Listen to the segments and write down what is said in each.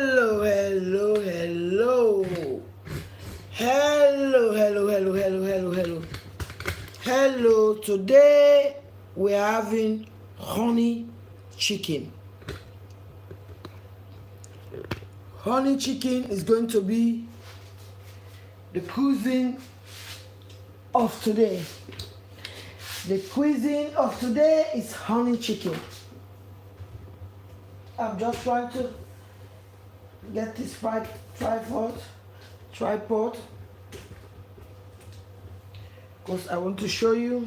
Hello, hello, hello. Hello, hello, hello, hello, hello, hello. Hello, today we're having honey chicken. Honey chicken is going to be the cuisine of today. The cuisine of today is honey chicken. I'm just trying to get this tripod because I want to show you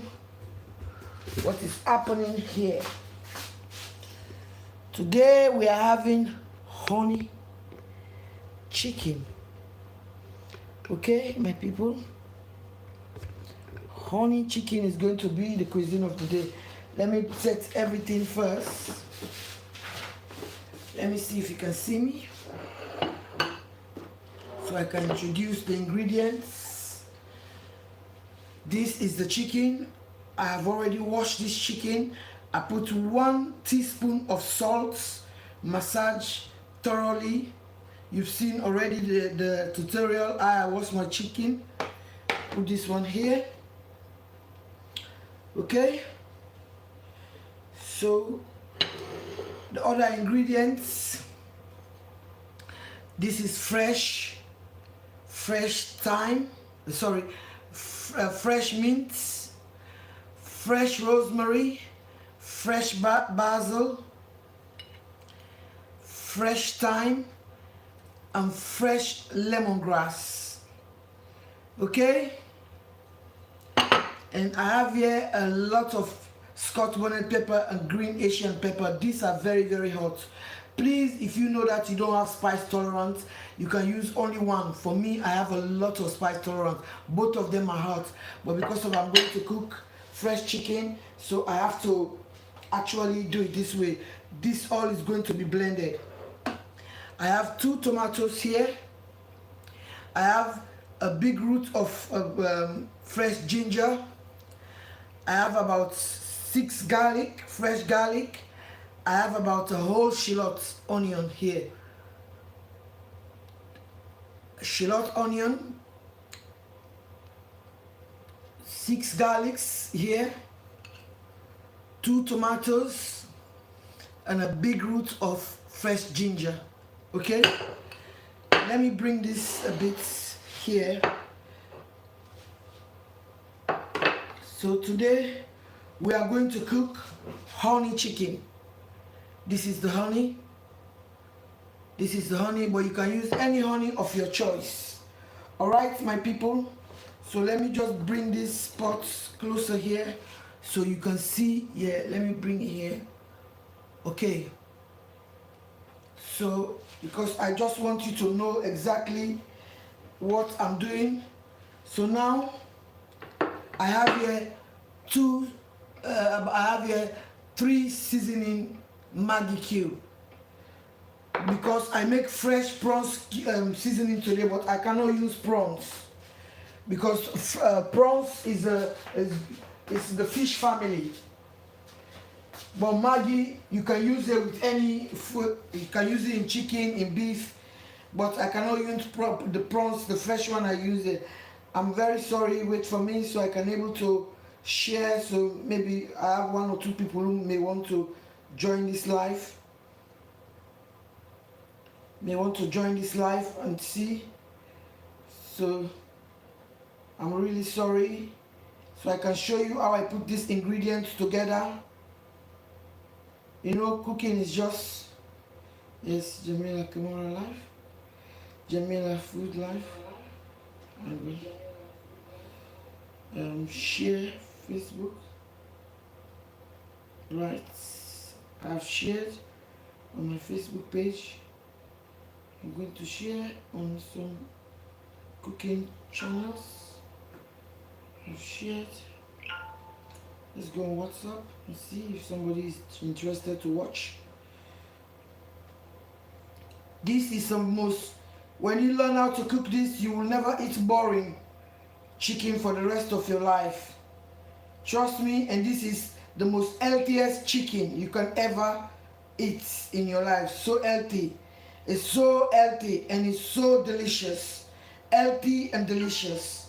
what is happening here. Today we are having honey chicken. Okay, my people, honey chicken is going to be the cuisine of the day. Let me set everything first. Let me see if you can see me, so I can introduce the ingredients. This is the chicken. I have already washed this chicken. I put 1 teaspoon of salt, massage thoroughly. You've seen already the tutorial. I wash my chicken. Put this one here. Okay. So the other ingredients. This is fresh thyme. Sorry, fresh mint, fresh rosemary, fresh basil, fresh thyme, and fresh lemongrass. Okay, and I have here a lot of Scotch bonnet pepper and green Asian pepper. These are very, very hot. Please, if you know that you don't have spice tolerance, you can use only one. For me, I have a lot of spice tolerance. Both of them are hot, but because of I'm going to cook fresh chicken, so I have to actually do it this way. This all is going to be blended. I have 2 tomatoes here. I have a big root of fresh ginger. I have about 6 garlic, fresh garlic. I have about a whole shallot onion here. Shallot onion, 6 garlics here, 2 tomatoes, and a big root of fresh ginger. Okay, let me bring this a bit here. So today we are going to cook honey chicken. This is the honey. This is the honey, but you can use any honey of your choice. All right, my people. So let me just bring this pot closer here so you can see. Yeah, let me bring it here. Okay. So, because I just want you to know exactly what I'm doing. So now I have here 3 seasoning Maggi cube, because I make fresh prawns seasoning today, but I cannot use prawns because prawns is the fish family. But Maggi, you can use it with any food. You can use it in chicken, in beef, but I cannot use the prawns, the fresh one. I use it. I'm very sorry. Wait for me so I can able to share. So maybe I have 1 or 2 people who may want to join this live. And see. So I'm really sorry. So I can show you how I put these ingredients together. You know, cooking is just, yes, Jamila Kimura Life, Jamila Food Life. Share Facebook. Right, I've shared on my Facebook page. I'm going to share on some cooking channels. I've shared. Let's go on WhatsApp and see if somebody is interested to watch. This is when you learn how to cook this, you will never eat boring chicken for the rest of your life. Trust me, and this is the most healthiest chicken you can ever eat in your life. So healthy. It's so healthy and it's so delicious. Healthy and delicious.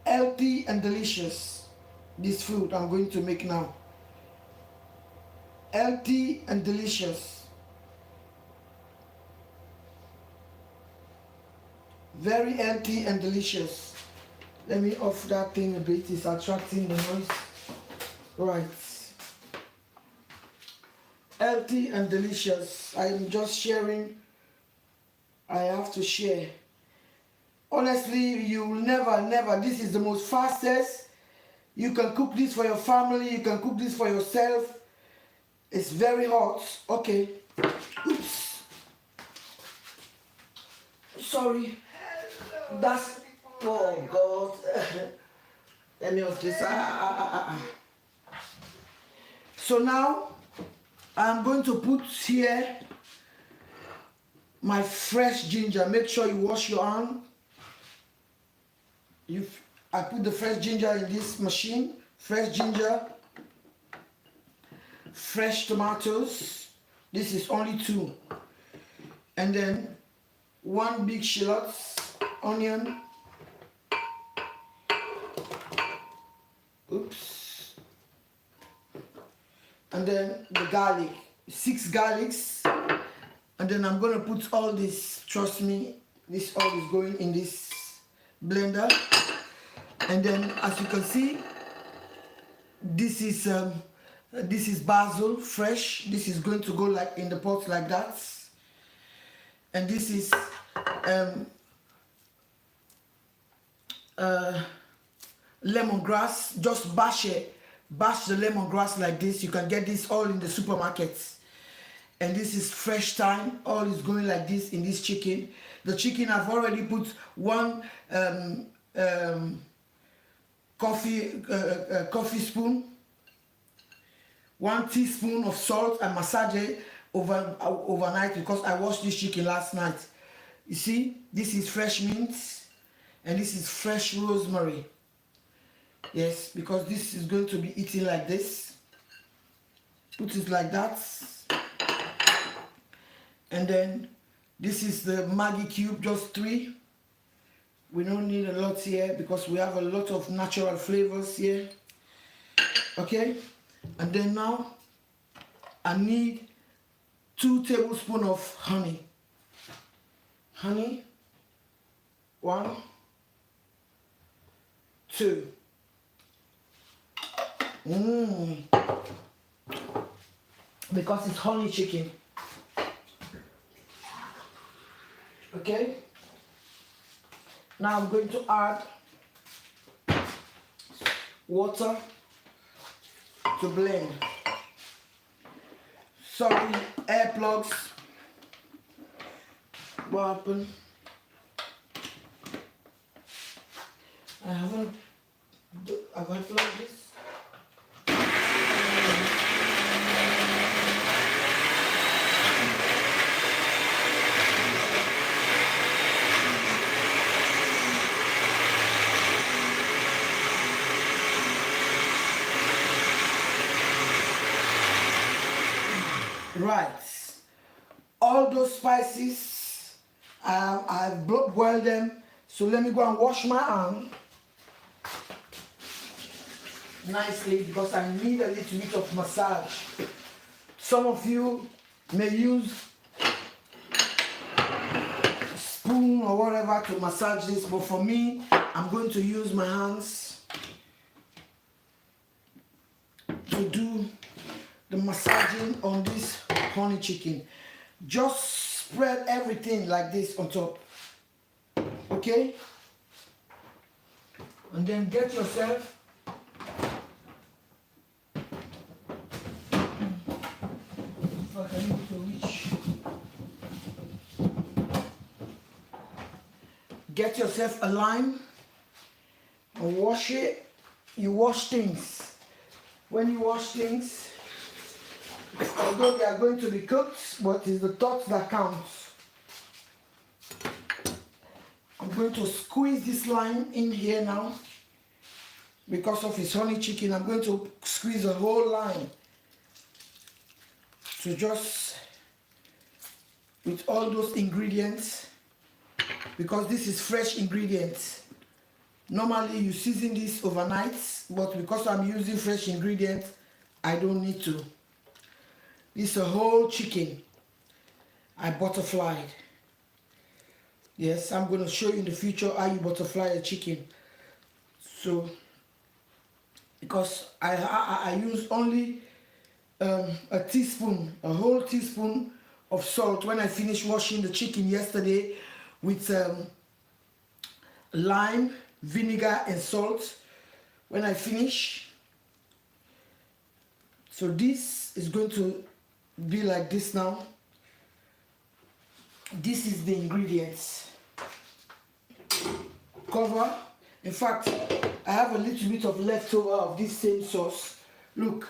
Healthy and delicious. This food I'm going to make now. Healthy and delicious. Very healthy and delicious. Let me off that thing a bit. It's attracting the noise. Right. Healthy and delicious. I'm just sharing. I have to share. Honestly, you will never. This is the most fastest. You can cook this for your family. You can cook this for yourself. It's very hot. Okay. Oops. Sorry. That's. Oh God. Let me off this. So now I'm going to put here my fresh ginger. Make sure you wash your hand. I put the fresh ginger in this machine. Fresh ginger, fresh tomatoes. This is only 2. And then 1 big shallot, onion. Oops. And then the garlic, 6 garlics. And then I'm gonna put all this, trust me, this all is going in this blender. And then as you can see, this is basil, fresh. This is going to go like in the pot like that. And this is lemongrass. Just bash the lemongrass like this. You can get this all in the supermarkets. And this is fresh thyme. All is going like this in this chicken. The chicken, I've already put 1 coffee spoon, 1 teaspoon of salt, and massage it overnight because I washed this chicken last night. You see, this is fresh mint and this is fresh rosemary. Yes, because this is going to be eaten like this. Put it like that. And then this is the Maggi cube, just 3. We don't need a lot here because we have a lot of natural flavors here. Okay, and then now I need 2 tablespoons of honey. Honey, 1, 2. Because it's honey chicken. Okay. Now I'm going to add water to blend. Sorry, air plugs. What happened? Have I plugged this? Right, all those spices, I've boiled them, so let me go and wash my hand nicely because I need a little bit of massage. Some of you may use a spoon or whatever to massage this, but for me, I'm going to use my hands to do the massaging on this honey chicken. Just spread everything like this on top. Okay? And then get yourself if I can able to reach. Get yourself a lime and wash it. You wash things. When you wash things, although they are going to be cooked, but it's the thought that counts. I'm going to squeeze this lime in here now. Because of his honey chicken, I'm going to squeeze a whole lime to just with all those ingredients, because this is fresh ingredients. Normally you season this overnight, but because I'm using fresh ingredients, I don't need to. This is a whole chicken I butterflied. Yes, I'm going to show you in the future how you butterfly a chicken. So because I use only a teaspoon, a whole teaspoon of salt when I finished washing the chicken yesterday with lime, vinegar and salt when I finish. So this is going to be like this now. This is the ingredients. Cover. In fact, I have a little bit of leftover of this same sauce. Look,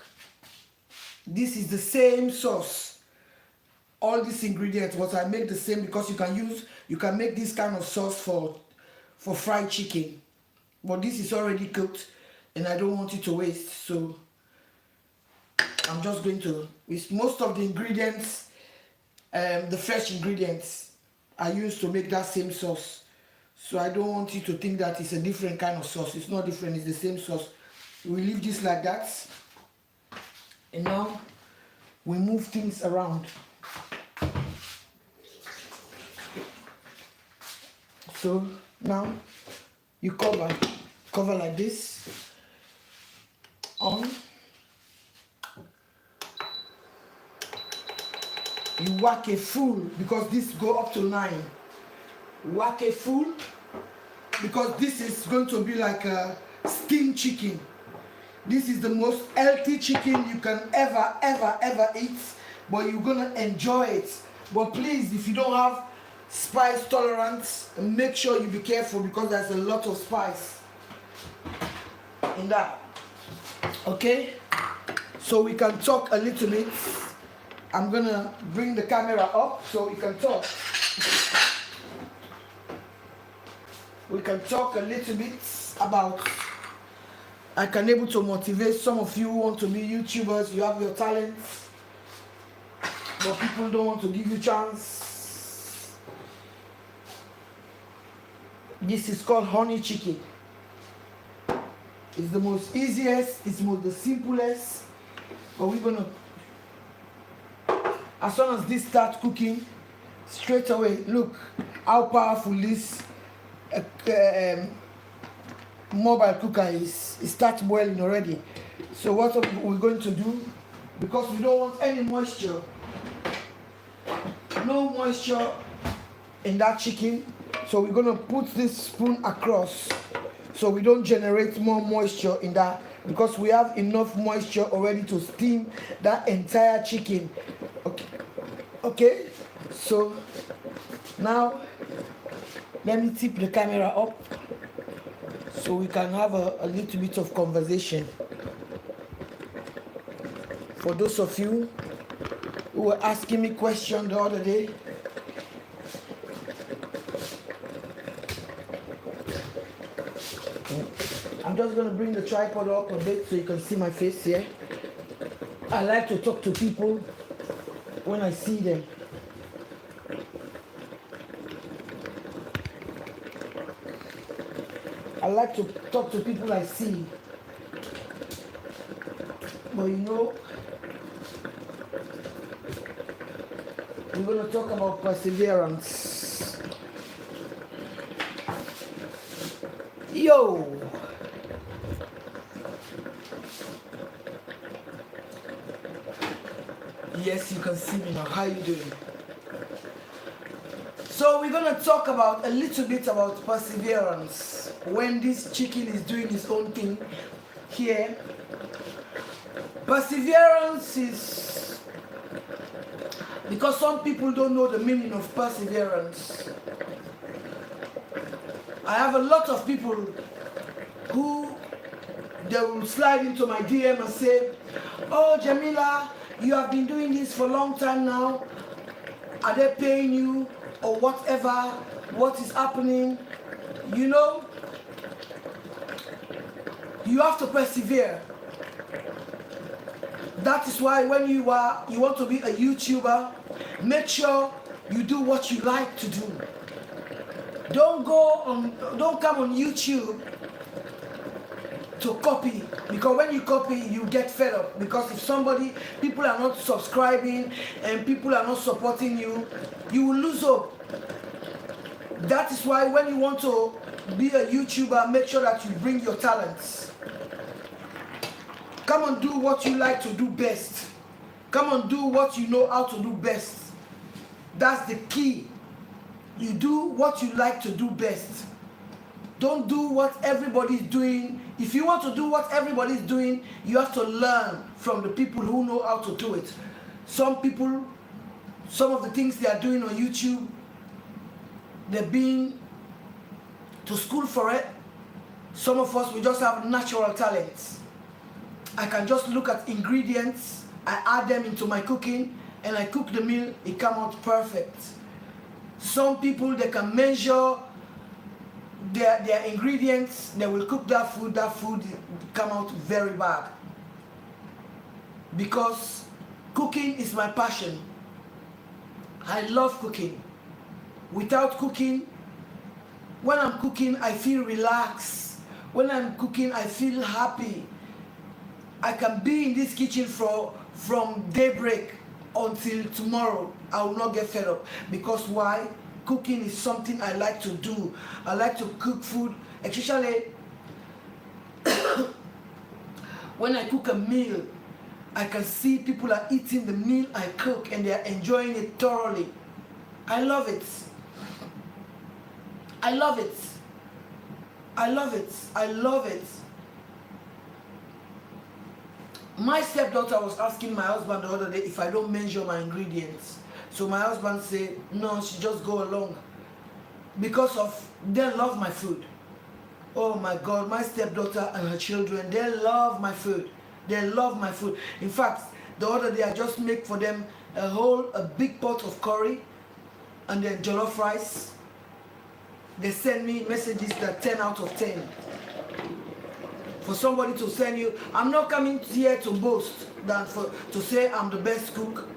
this is the same sauce. All these ingredients, what I make the same, because you can make this kind of sauce for fried chicken. But this is already cooked and I don't want it to waste, so I'm just going to, with most of the ingredients, the fresh ingredients I use to make that same sauce. So I don't want you to think that it's a different kind of sauce. It's not different, it's the same sauce. We leave this like that. And now we move things around. So now you cover like this on. You whack it full, because this go up to 9. Whack it full, because this is going to be like a steamed chicken. This is the most healthy chicken you can ever eat, but you're gonna enjoy it. But please, if you don't have spice tolerance, make sure you be careful, because there's a lot of spice in that. Okay, so we can talk a little bit. I'm gonna bring the camera up so we can talk. We can talk a little bit about, I can able to motivate some of you who want to be YouTubers. You have your talents, but people don't want to give you chance. This is called honey chicken. It's the most easiest, it's the simplest, but we're gonna, as soon as this starts cooking, straight away, look how powerful this mobile cooker is. It starts boiling already. So what we're going to do, because we don't want any moisture, no moisture in that chicken, so we're going to put this spoon across so we don't generate more moisture in that, because we have enough moisture already to steam that entire chicken. Okay, so now let me tip the camera up so we can have a little bit of conversation. For those of you who were asking me questions the other day, I'm just going to bring the tripod up a bit so you can see my face here. I like to talk to people when I see them. I like to talk to people I see. But you know, we're going to talk about perseverance. Yo! Yes, you can see me now. How you doing? So we're going to talk about a little bit about perseverance. When this chicken is doing its own thing here, perseverance is, because some people don't know the meaning of perseverance. I have a lot of people who they will slide into my DM and say, "Oh, Jamila, you have been doing this for a long time now. Are they paying you or whatever? What is happening?" You know, you have to persevere. That is why when you want to be a YouTuber, make sure You do what you like to do. Don't come on YouTube to copy, because when you copy you get fed up, because if people are not subscribing and people are not supporting you, you will lose hope. That is why when you want to be a YouTuber, make sure that you bring your talents. Come and do what you like to do best. Come and do what you know how to do best. That's the key. You do what you like to do best. Don't do what everybody's doing. If you want to do what everybody's doing, you have to learn from the people who know how to do it. Some people, some of the things they are doing on YouTube, they've been to school for it. Some of us, we just have natural talents. I can just look at ingredients, I add them into my cooking, and I cook the meal, it comes out perfect. Some people, they can measure their ingredients, they will cook that food come out very bad. Because cooking is my passion. I love cooking. Without cooking, when I'm cooking, I feel relaxed. When I'm cooking, I feel happy. I can be in this kitchen from daybreak until tomorrow. I will not get fed up. Because why? Cooking is something I like to do. I like to cook food, especially when I cook a meal. I can see people are eating the meal I cook and they are enjoying it thoroughly. I love it. I love it. I love it. I love it. My stepdaughter was asking my husband the other day if I don't measure my ingredients. So my husband said, no, she just go along. Because of, they love my food. Oh my God, my stepdaughter and her children, they love my food. They love my food. In fact, the other day I just make for them a big pot of curry and then jollof rice. They send me messages that 10 out of 10. For somebody to send you, I'm not coming here to boast to say I'm the best cook,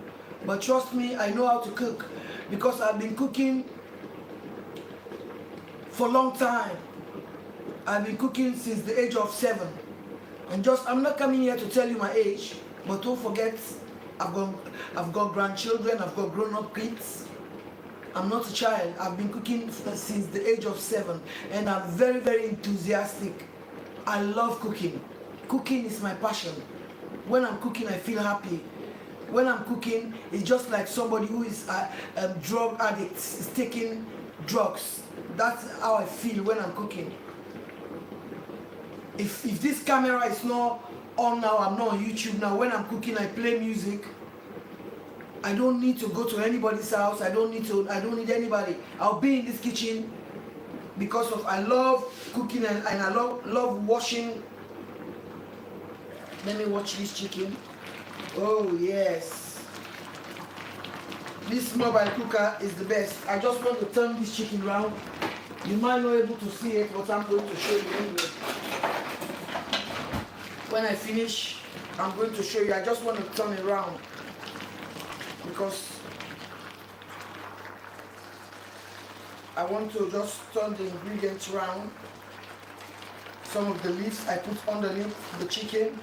but trust me, I know how to cook because I've been cooking for a long time. I've been cooking since the age of 7. And I'm not coming here to tell you my age, but don't forget, I've got grandchildren, I've got grown-up kids. I'm not a child. I've been cooking since the age of 7, and I'm very, very enthusiastic. I love cooking. Cooking is my passion. When I'm cooking, I feel happy. When I'm cooking, it's just like somebody who is a drug addict is taking drugs. That's how I feel when I'm cooking. If this camera is not on now, I'm not on YouTube now. When I'm cooking, I play music. I don't need to go to anybody's house. I don't need anybody. I'll be in this kitchen because I love cooking and I love washing. Let me watch this chicken. Oh yes. This mobile cooker is the best. I just want to turn this chicken around. You might not be able to see it, but I'm going to show you anyway. When I finish, I'm going to show you. I just want to turn it around because I want to just turn the ingredients around. Some of the leaves I put underneath the chicken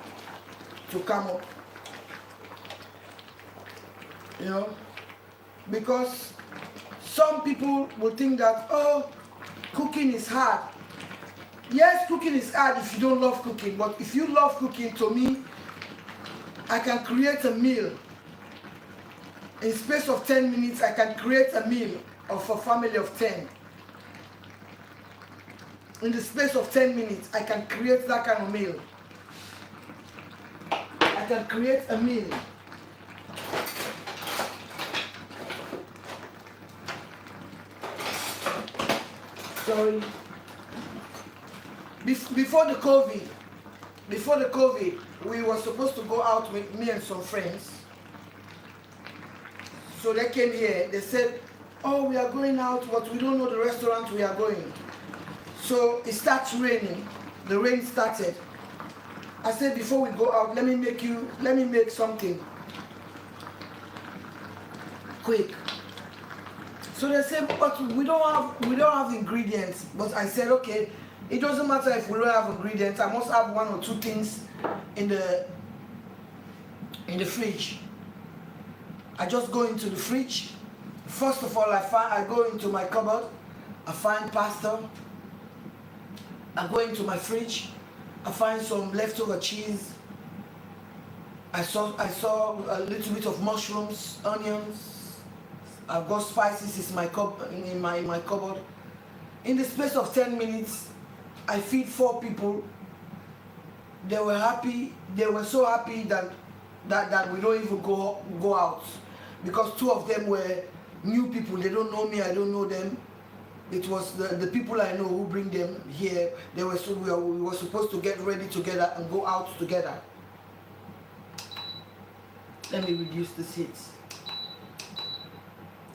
to come up. You know, because some people will think that, oh, cooking is hard. Yes, cooking is hard if you don't love cooking, but if you love cooking, to me, I can create a meal. In space of 10 minutes, I can create a meal of a family of 10. In the space of 10 minutes, I can create that kind of meal. I can create a meal. Sorry. Before the COVID, we were supposed to go out with me and some friends. So they came here, they said, oh, we are going out, but we don't know the restaurant we are going. So it starts raining. The rain started. I said, before we go out, let me make something quick. So they say, but we don't have ingredients. But I said, okay, it doesn't matter if we don't have ingredients. I must have one or two things in the fridge. I just go into the fridge. First of all, I go into my cupboard. I find pasta. I go into my fridge. I find some leftover cheese. I saw a little bit of mushrooms, onions. I've got spices in my cupboard. In the space of 10 minutes, I feed 4 people. They were happy. They were so happy that we don't even go out, because 2 of them were new people. They don't know me. I don't know them. It was the people I know who bring them here. We were supposed to get ready together and go out together. Let me reduce the seats.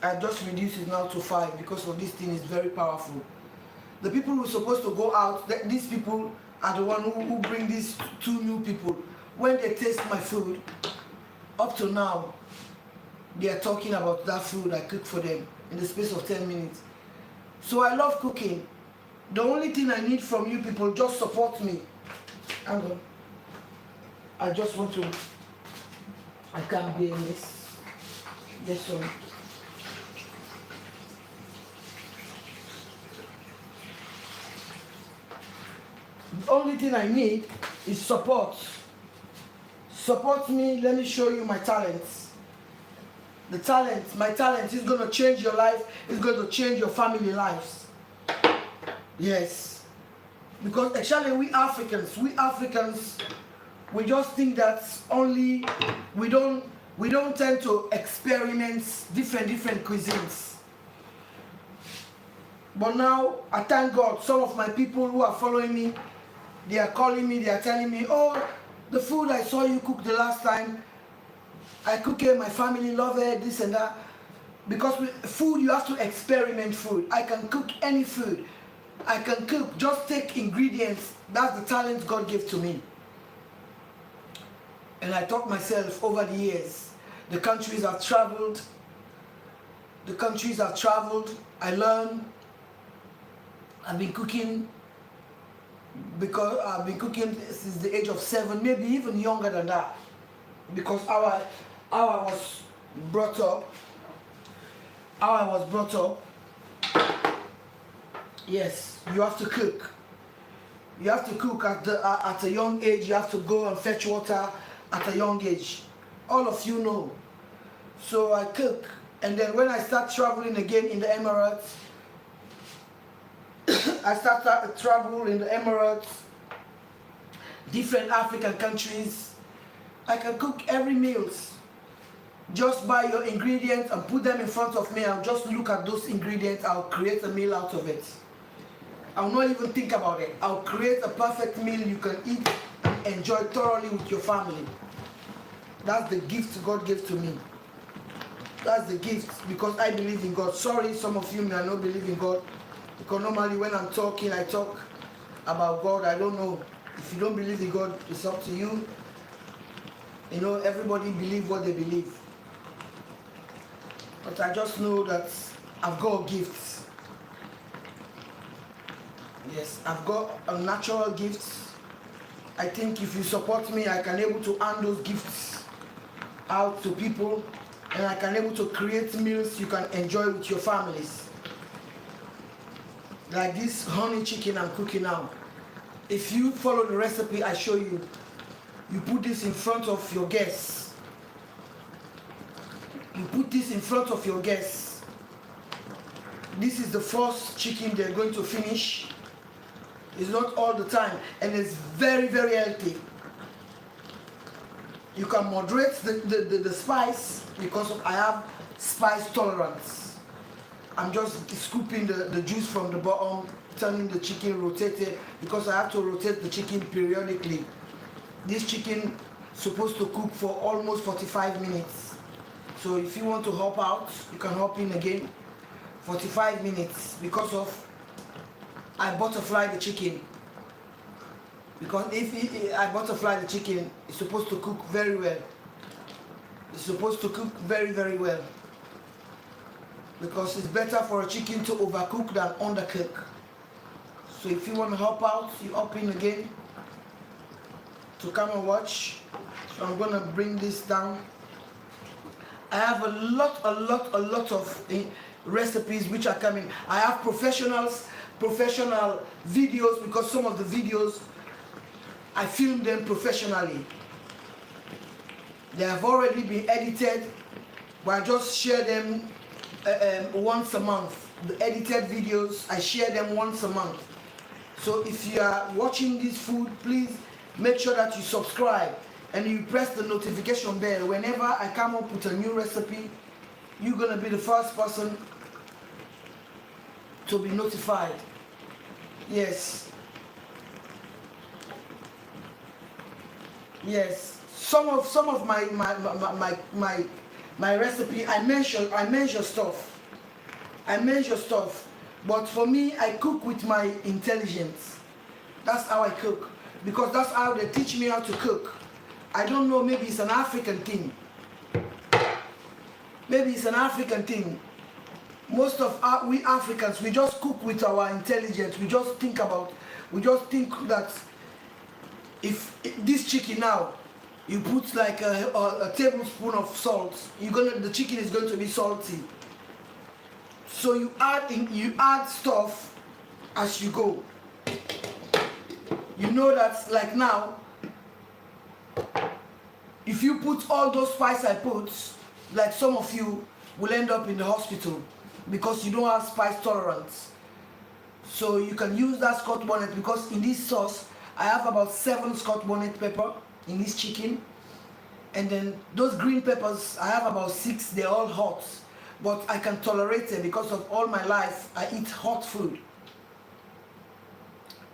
I just reduced it now to 5 because of this thing is very powerful. The people who are supposed to go out, these people are the one who bring these 2 new people. When they taste my food, up to now, they are talking about that food I cooked for them in the space of 10 minutes. So I love cooking. The only thing I need from you people, just support me. Hang on. I just want to, I can't be in this one. The only thing I need is support. Support me. Let me show you my talents. My talent is going to change your life. It's going to change your family lives. Yes. Because actually we Africans, we just think that only, we don't tend to experiment different cuisines. But now, I thank God, some of my people who are following me, they are calling me, they are telling me, oh, the food I saw you cook the last time, I cook it, my family love it, this and that. Because with food, you have to experiment food. I can cook any food. I can cook, just take ingredients. That's the talent God gave to me. And I taught myself over the years. The countries I've traveled, I learned. I've been cooking since the age of 7, maybe even younger than that. Because how I was brought up, yes, you have to cook. You have to cook at a young age. You have to go and fetch water at a young age. All of you know. So I cook. And then when I start traveling again in the Emirates, different African countries, I can cook every meals. Just buy your ingredients and put them in front of me. I'll just look at those ingredients. I'll create a meal out of it. I'll not even think about it. I'll create a perfect meal you can eat and enjoy thoroughly with your family. That's the gift God gave to me. That's the gift, because I believe in God. Sorry, some of you may not believe in God. Because normally when I'm talking, I talk about God. I don't know. If you don't believe in God, it's up to you. You know, everybody believes what they believe. But I just know that I've got gifts. Yes, I've got a natural gifts. I think if you support me, I can able to hand those gifts out to people, and I can able to create meals you can enjoy with your families. Like this honey chicken I'm cooking now. If you follow the recipe I show you, you put this in front of your guests. You put this in front of your guests. This is the first chicken they're going to finish. It's not all the time, and it's very healthy. You can moderate the spice, because I have spice tolerance. I'm just scooping the juice from the bottom, turning the chicken, rotate it, because I have to rotate the chicken periodically. This chicken is supposed to cook for almost 45 minutes. So if you want to hop out, you can hop in again. 45 minutes, because of I butterfly the chicken. Because if I butterfly the chicken, it's supposed to cook very well. It's supposed to cook very well. because it's better for a chicken to overcook than undercook. So if you want to help out, you hop in again to come and watch. So I'm gonna bring this down. I have a lot of recipes which are coming. I have professional videos, because some of the videos I filmed them professionally. They have already been edited, but I just share them once a month. The edited videos, I share them once a month. So if you are watching this food, please make sure that you subscribe and you press the notification bell. Whenever I come up with a new recipe, you're gonna be the first person to be notified. Yes. Yes. Some of my recipe, I measure stuff. But for me, I cook with my intelligence. That's how I cook, because that's how they teach me how to cook. I don't know, maybe it's an African thing. Most of we Africans, we just cook with our intelligence. We just think that if this chicken now, you put like a tablespoon of salt, the chicken is going to be salty. So you add stuff as you go. You know that, like now, if you put all those spices I put, like some of you will end up in the hospital because you don't have spice tolerance. So you can use that Scotch bonnet, because in this sauce I have about 7 Scotch bonnet pepper in this chicken, and then those green peppers I have about 6. They're all hot, but I can tolerate it because of all my life I eat hot food.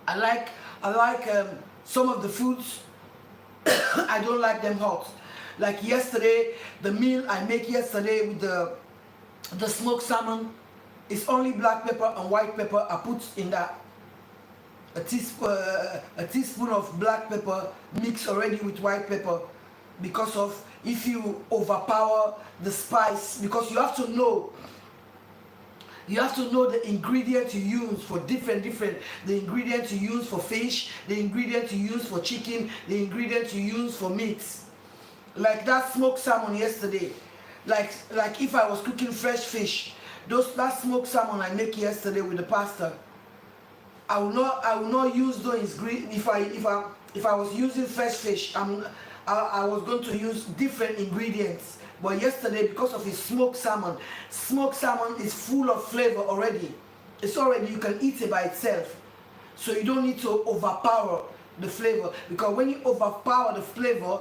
I like some of the foods I don't like them hot. Like yesterday, the meal I make yesterday with the smoked salmon, it's only black pepper and white pepper. I put in that a teaspoon of black pepper mixed already with white pepper, because of if you overpower the spice, because you have to know the ingredients you use for different the ingredients you use for fish, the ingredients you use for chicken, the ingredients you use for meats. Like that smoked salmon yesterday, like if I was cooking fresh fish, that smoked salmon I make yesterday with the pasta, I will not use those ingredients. If I was using fresh fish, I was going to use different ingredients. But yesterday, because of his smoked salmon is full of flavor already. You can eat it by itself. So you don't need to overpower the flavor, because when you overpower the flavor,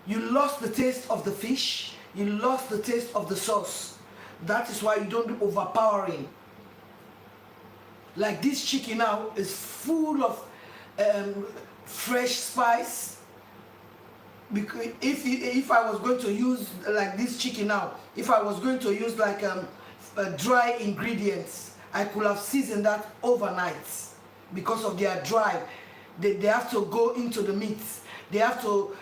you lost the taste of the fish, you lost the taste of the sauce. That is why you don't do overpowering. Like this chicken now is full of fresh spice. Because if I was going to use like this chicken now, if I was going to use like dry ingredients, I could have seasoned that overnight. Because of their dry, they have to go into the meat. They have to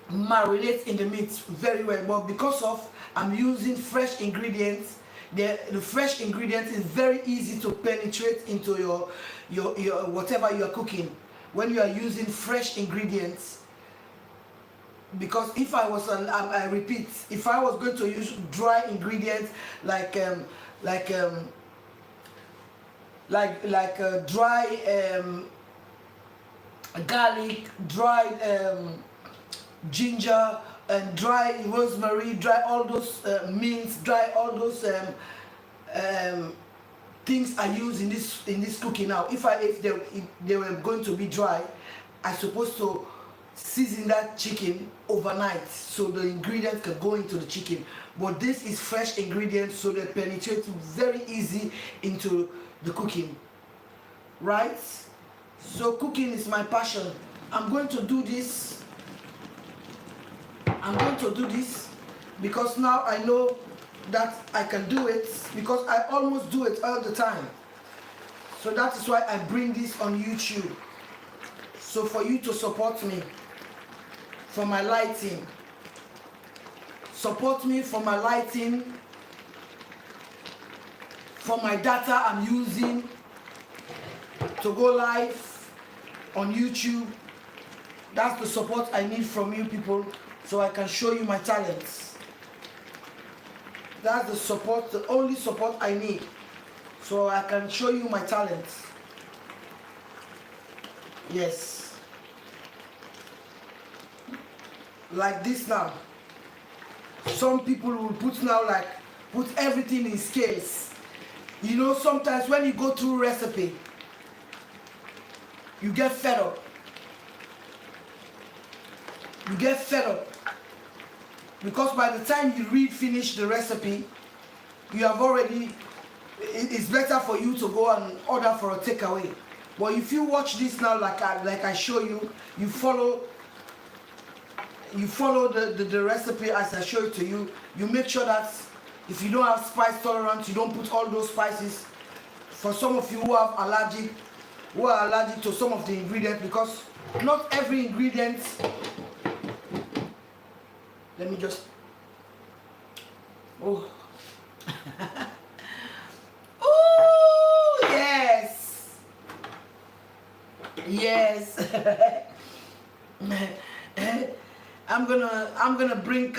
marinate in the meat very well. But because of I'm using fresh ingredients, the fresh ingredients is very easy to penetrate into your whatever you are cooking when you are using fresh ingredients. Because if I was I repeat, if I was going to use dry ingredients like dry garlic, dry ginger, and dry rosemary, dry all those mints, dry all those things I use in this cooking now. If they were going to be dry, I supposed to season that chicken overnight so the ingredients can go into the chicken. But this is fresh ingredients, so they penetrate very easy into the cooking, right? So cooking is my passion. I'm going to do this because now I know that I can do it, because I almost do it all the time. So that is why I bring this on YouTube, so for you to support me for my lighting. support me for my lighting, for my data I'm using to go live on YouTube. That's the support I need from you people, so I can show you my talents. That's the support, the only support I need, so I can show you my talents. Yes. Like this now. Some people will put now, like, put everything in scales. You know, sometimes when you go through recipe, you get fed up. You get fed up. Because by the time you finish the recipe, you have already, it's better for you to go and order for a takeaway. But if you watch this now, like I show you, you follow the recipe as I show it to you. You make sure that if you don't have spice tolerance, you don't put all those spices. For some of you who are allergic to some of the ingredients, because not every ingredient. Let me just. Oh. Oh yes. Yes. I'm gonna bring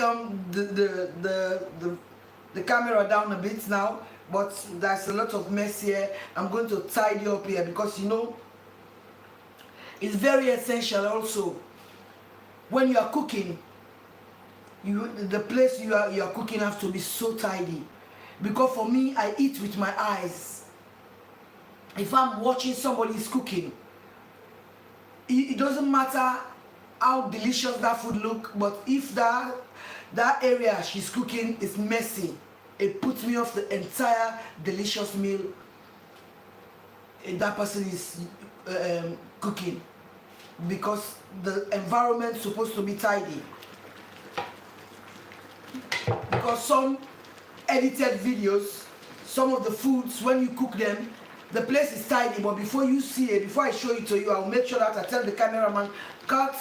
the camera down a bit now, but there's a lot of mess here. I'm going to tidy up here because, you know, it's very essential also when you are cooking. The place you are cooking has to be so tidy, because for me, I eat with my eyes. If I'm watching somebody's cooking, it doesn't matter how delicious that food look, but if that area she's cooking is messy, it puts me off the entire delicious meal that person is cooking, because the environment is supposed to be tidy. Because some edited videos, some of the foods, when you cook them, the place is tidy, but before you see it, before I show it to you, I'll make sure that I tell the cameraman, cut.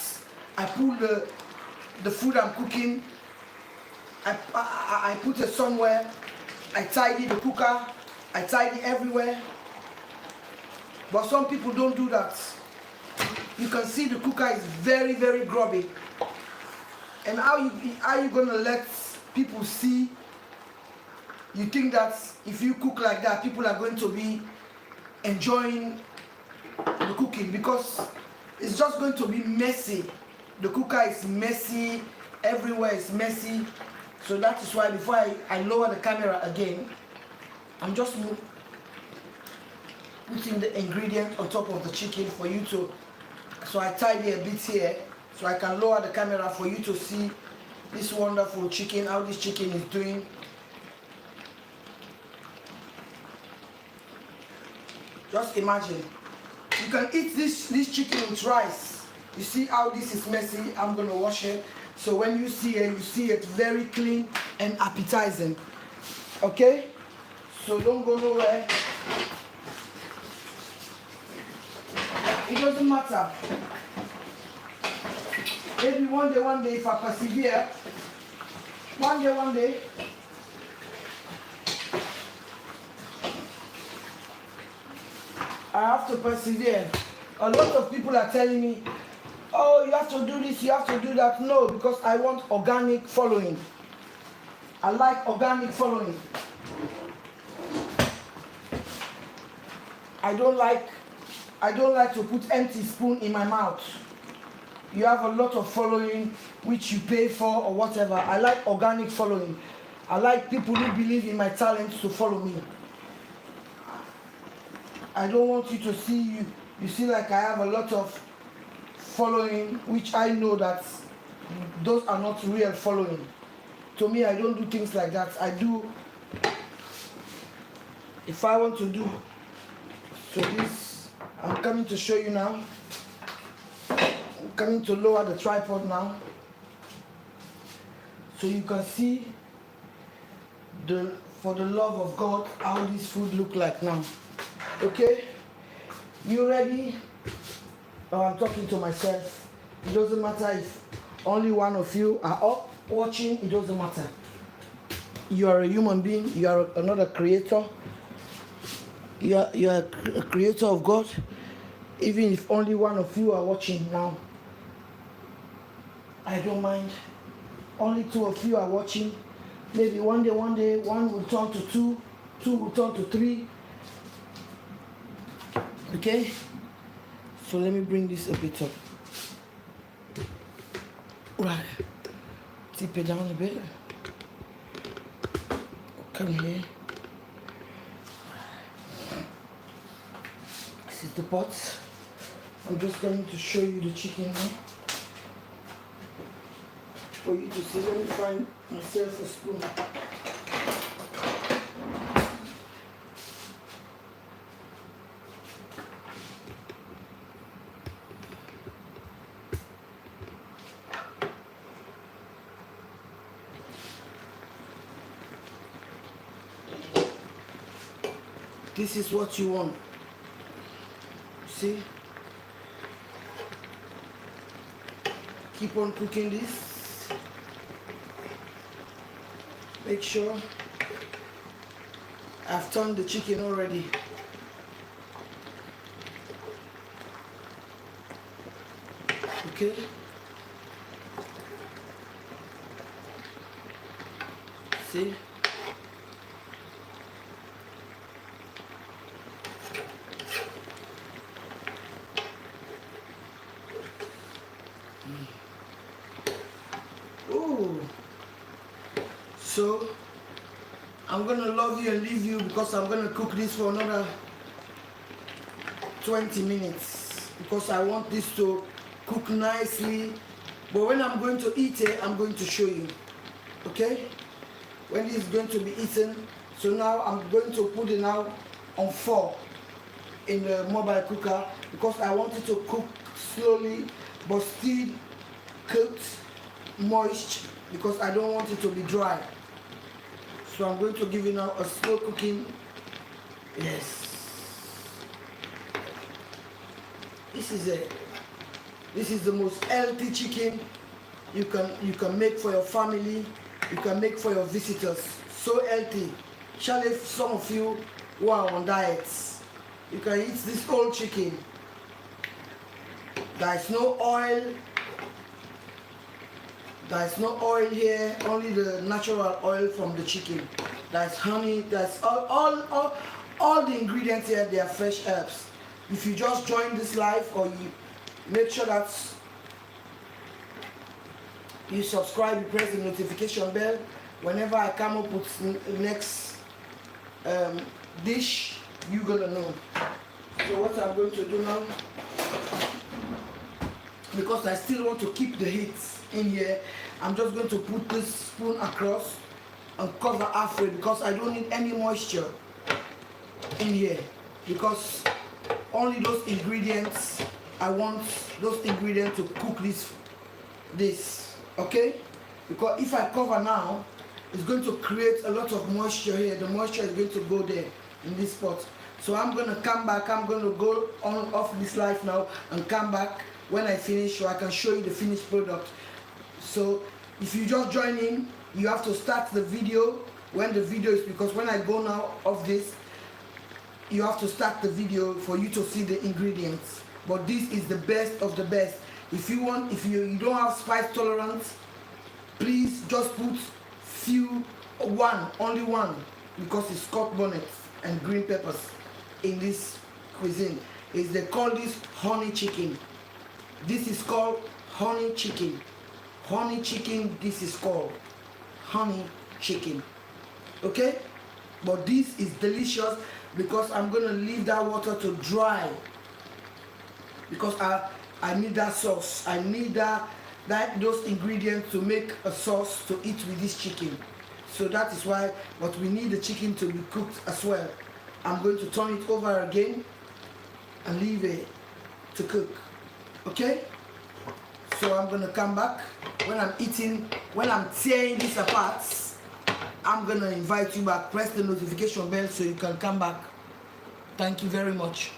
I pull the food I'm cooking, I put it somewhere, I tidy the cooker, I tidy everywhere. But some people don't do that. You can see the cooker is very, very grubby. And how you gonna let people see? You think that if you cook like that, people are going to be enjoying the cooking, because it's just going to be messy. The cooker is messy, everywhere is messy. So that is why before I lower the camera again, I'm just putting the ingredient on top of the chicken for you to, so I tidy a bit here, so I can lower the camera for you to see this wonderful chicken, how this chicken is doing. Just imagine, you can eat this chicken with rice. You see how this is messy? I'm gonna wash it. So when you see it very clean and appetizing. Okay? So don't go nowhere. It doesn't matter. Maybe one day, if I persevere, one day, I have to persevere. A lot of people are telling me, oh, you have to do this, you have to do that. No, because I want organic following. I like organic following. I don't like to put empty spoon in my mouth. You have a lot of following which you pay for or whatever. I like organic following. I like people who believe in my talents to follow me. I don't want you to see you see like I have a lot of following, which I know that those are not real following. To me, I don't do things like that. I do, if I want to do, so this, I'm coming to show you now. I'm coming to lower the tripod now, so you can see for the love of God, how this food look like now. Okay, you ready? Oh, I'm talking to myself. It doesn't matter if only one of you are up watching, it doesn't matter. you are a human being, you are another creator, you are a creator of God. Even if only one of you are watching now, I don't mind. Only 2 of you are watching. Maybe one day, one will turn to 2, 2 will turn to 3. Okay? So let me bring this a bit up. Right. Tip it down a bit. Come here. This is the pot. I'm just going to show you the chicken now. For you to see. Let me find myself a spoon. This is what you want. See? Keep on cooking this. Make sure I've turned the chicken already. Okay? See? Ooh. So I'm gonna love you and leave you because I'm gonna cook this for another 20 minutes because I want this to cook nicely. But when I'm going to eat it, I'm going to show you. Okay? When this is going to be eaten. So now I'm going to put it now on 4 in the mobile cooker because I want it to cook slowly but still cooked, moist, because I don't want it to be dry. So I'm going to give it now a slow cooking. Yes. This is the most healthy chicken you can make for your family, you can make for your visitors. So healthy. Especially some of you who are on diets, you can eat this whole chicken. There is no oil. There is no oil here, only the natural oil from the chicken. There's honey, there's all the ingredients here, they are fresh herbs. If you just join this live, or you make sure that you subscribe, you press the notification bell. Whenever I come up with the next dish, you're gonna know. So what I'm going to do now, because I still want to keep the heat in here, I'm just going to put this spoon across and cover halfway because I don't need any moisture in here, because only those ingredients, I want those ingredients to cook this, okay? Because if I cover now, it's going to create a lot of moisture here. The moisture is going to go there in this pot. So I'm going to come back, I'm going to go on off this live now and come back when I finish so I can show you the finished product. So if you just join in, you have to start the video when the video is, because when I go now off this, you have to start the video for you to see the ingredients. But this is the best of the best. If you don't have spice tolerance, please just put only one, because it's Scotch bonnet and green peppers in this cuisine. They call this honey chicken. This is called honey chicken. Honey chicken, this is called honey chicken. Okay? But this is delicious because I'm going to leave that water to dry. Because I need that sauce. I need those ingredients to make a sauce to eat with this chicken. So that is why, but we need the chicken to be cooked as well. I'm going to turn it over again and leave it to cook. Okay? So I'm going to come back when I'm tearing this apart. I'm going to invite you back. Press the notification bell so you can come back. Thank you very much.